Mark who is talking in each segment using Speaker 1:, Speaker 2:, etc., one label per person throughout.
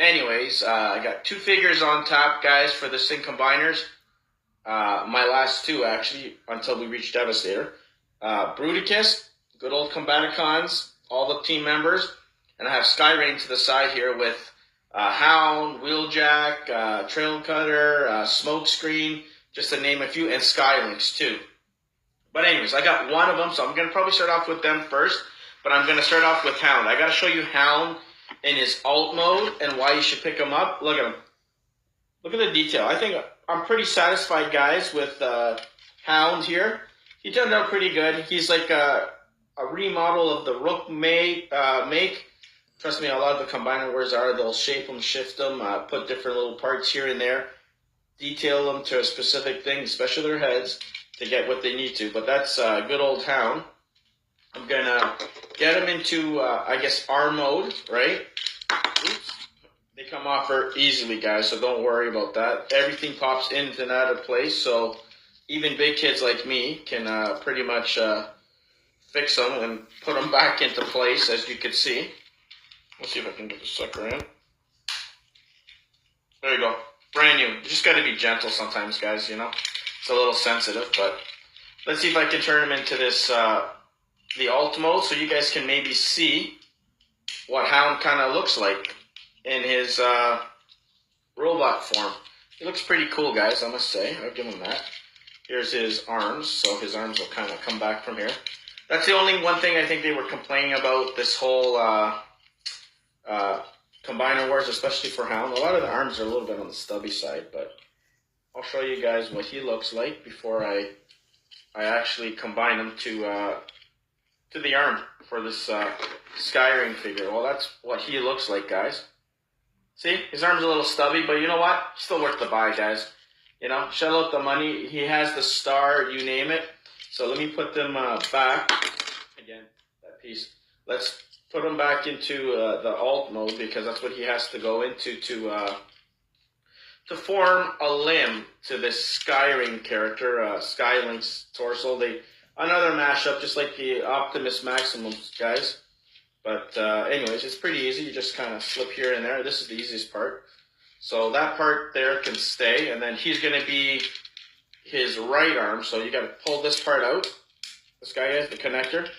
Speaker 1: Anyways, I got 2 figures on tap, guys, for the Sync Combiners. My last 2, actually, until we reach Devastator. Bruticus, good old Combaticons, all the team members. And I have Skyrain to the side here with Hound, Wheeljack, Trail Cutter, Smokescreen, just to name a few, and Skylinks too. But anyways, I got 1 of them, so I'm going to probably start off with them first. But I'm going to start off with Hound. I got to show you Hound in his alt mode and why you should pick him up. Look at him. Look at the detail. I think I'm pretty satisfied, guys, with Hound here. He turned out pretty good. He's like a remodel of the Rook make. Trust me, a lot of the combiner wares are. They'll shape them, shift them, put different little parts here and there, detail them to a specific thing, especially their heads, to get what they need to. But that's good old Hound. I'm going to get him into, I guess, R mode, right? Oops. They come off easily, guys, so don't worry about that. Everything pops in and out of place, so even big kids like me can pretty much fix them and put them back into place, as you can see. Let's see if I can get this sucker in. There you go. Brand new. You just got to be gentle sometimes, guys, you know. It's a little sensitive, but let's see if I can turn him into this, the alt mode, so you guys can maybe see what Hound kind of looks like in his robot form. He looks pretty cool, guys, I must say. I'll give him that. Here's his arms, so his arms will kind of come back from here. That's the only one thing I think they were complaining about this whole Combiner Wars, especially for Hound. A lot of the arms are a little bit on the stubby side, but I'll show you guys what he looks like before I actually combine him to the arm for this Skyrain figure. Well, that's what he looks like, guys. See, his arm's a little stubby, but you know what? Still worth the buy, guys. You know, shell out the money. He has the star, you name it. So let me put them back. Again, that piece. Let's put him back into the alt mode, because that's what he has to go into to form a limb to this Skyrain character, Skylink's torso. Another mashup, just like the Optimus Maximus, guys. But anyways, it's pretty easy. You just kind of slip here and there. This is the easiest part. So that part there can stay, and then he's going to be his right arm. So you got to pull this part out. This guy has the connector.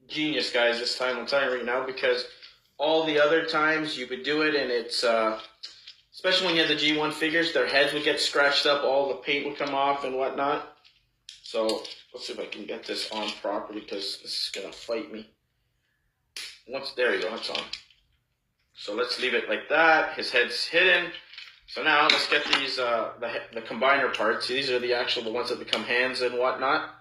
Speaker 1: Genius, guys, this time. I'm telling you right now, because all the other times you would do it, and it's, especially when you have the G1 figures, their heads would get scratched up, all the paint would come off and whatnot. So let's see if I can get this on properly, because this is going to fight me. There you go, it's on. So let's leave it like that. His head's hidden. So now let's get these, the combiner parts. These are the ones that become hands and whatnot.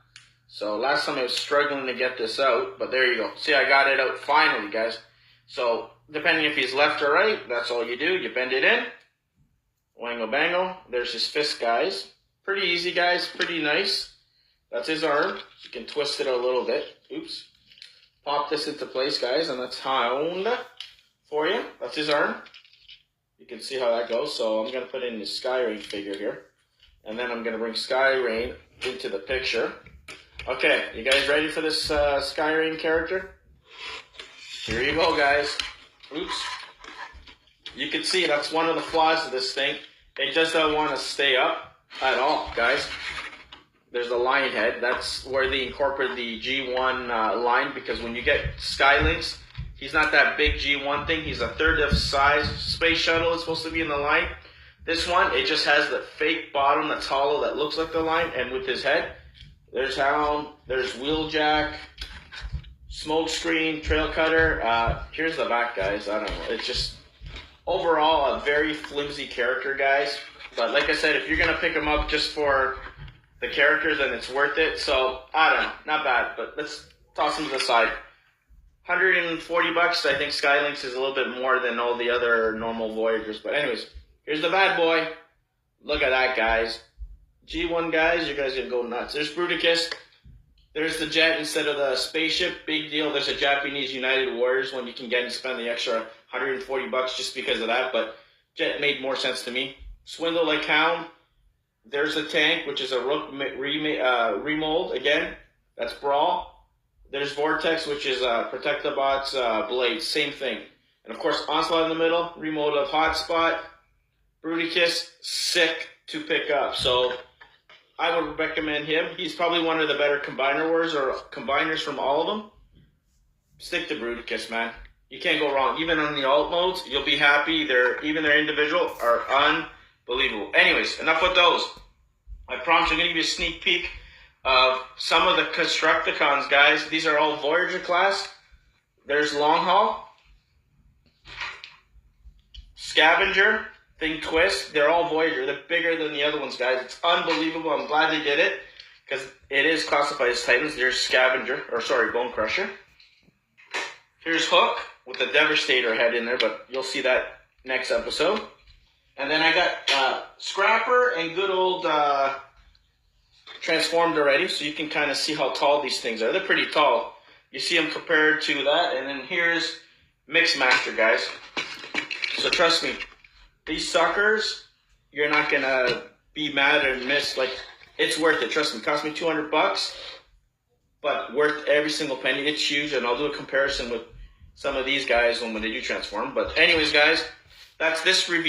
Speaker 1: So last time I was struggling to get this out, but there you go. See, I got it out finally, guys. So depending if he's left or right, that's all you do. You bend it in. Wango bango. There's his fist, guys. Pretty easy, guys. Pretty nice. That's his arm. You can twist it a little bit. Oops. Pop this into place, guys, and that's Hound for you. That's his arm. You can see how that goes. So I'm going to put in the Skyrain figure here. And then I'm going to bring Skyrain into the picture. Okay, you guys ready for this Skyrain character? Here you go, guys. Oops. You can see that's one of the flaws of this thing. It just doesn't want to stay up at all, guys. There's the line head. That's where they incorporate the G1 line, because when you get Skylinks, he's not that big G1 thing. He's a third of size. Space Shuttle is supposed to be in the line. This one, it just has the fake bottom that's hollow that looks like the line, and with his head, there's Hound, there's Wheeljack, Smokescreen, Trail Cutter. Here's the back, guys. I don't know. It's just overall a very flimsy character, guys. But like I said, if you're going to pick him up just for the characters, then it's worth it. So, I don't know. Not bad, but let's toss him to the side. 140 bucks. I think Skylinks is a little bit more than all the other normal Voyagers. But anyways, here's the bad boy. Look at that, guys. G1 guys, you guys are going to go nuts. There's Bruticus. There's the jet instead of the spaceship. Big deal. There's a Japanese United Warriors one you can get and spend the extra 140 bucks just because of that. But jet made more sense to me. Swindle like Hound. There's the tank, which is a Rook remold. Again, that's Brawl. There's Vortex, which is Protect the Bot's Blade. Same thing. And of course, Onslaught in the middle, remodeled Hotspot, Bruticus, sick to pick up. So I would recommend him. He's probably one of the better combiners from all of them. Stick to Bruticus, man. You can't go wrong. Even on the alt modes, you'll be happy. Even their individual are unbelievable. Anyways, enough with those. I promise I'm going to give you a sneak peek of some of the Constructicons, guys. These are all Voyager class. There's Long Haul, Scavenger, Thing Twist. They're all Voyager. They're bigger than the other ones, guys. It's unbelievable. I'm glad they did it because it is classified as Titans. There's Scavenger, Bone Crusher. Here's Hook with the Devastator head in there, but you'll see that next episode. And then I got Scrapper and good old Transformed already, so you can kind of see how tall these things are. They're pretty tall. You see them compared to that. And then here's Mixmaster, guys. So trust me, these suckers, you're not going to be mad or miss. Like, it's worth it. Trust me. It cost me $200, but worth every single penny. It's huge, and I'll do a comparison with some of these guys when they do transform. But anyways, guys, that's this review.